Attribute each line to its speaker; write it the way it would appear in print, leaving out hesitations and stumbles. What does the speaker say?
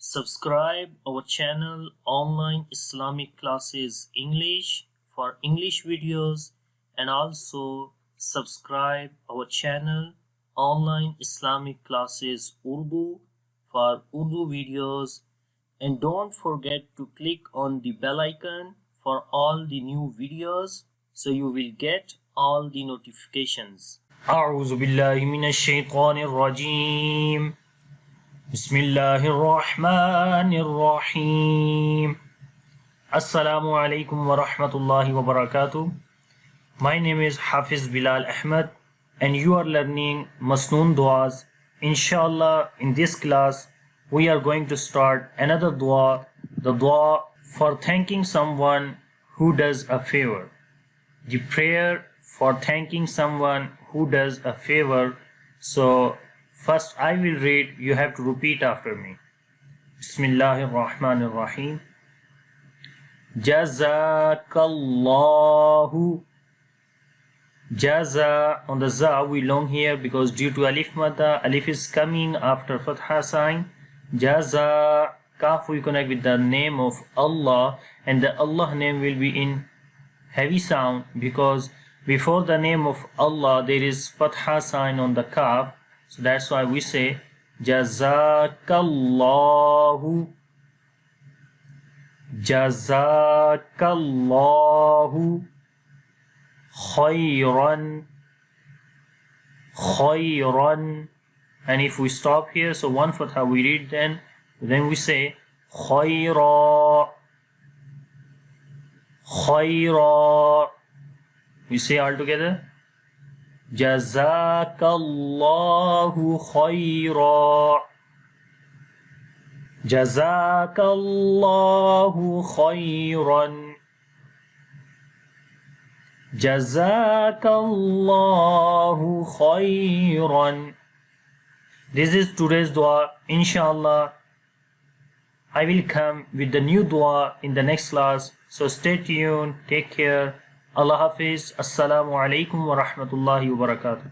Speaker 1: Subscribe our channel Online Islamic Classes English for English videos, and also subscribe our channel Online Islamic Classes Urdu for Urdu videos, and don't forget to click on the bell icon for all the new videos so you will get all the notifications. أعوذ بالله من الشيطان الرجيم بسم الله الرحمن الرحيم Assalamu alaikum wa rahmatullahi wa barakatuh. My name is Hafiz Bilal Ahmed and you are learning Masnoon Duas. Inshallah, in this class we are going to start another dua, the dua for thanking someone who does a favor. The prayer for thanking someone who does a favor. So first I will read, you have to repeat after me. Bismillahir Rahmanir Rahim. Jazakallahu. Jaza, on the za we long here because due to alif madda, alif is coming after fatha sign. Jaza, kaf we connect with the name of Allah, and the Allah name will be in heavy sound because before the name of Allah there is fatha sign on the kaf. So that's why we say Jazakallahu. Jazakallahu khayran. Khayran. And if we stop here, so one fatha we read, then we say khayra. Khayra. We say all together. Jazakallahu khayra. Jazakallahu khayran. Jazakallahu khayran. This is today's dua. Inshallah, I will come with the new dua in the next class. So stay tuned. Take care. Allah Hafiz. Assalamu alaikum wa rahmatullahi wa barakatuh.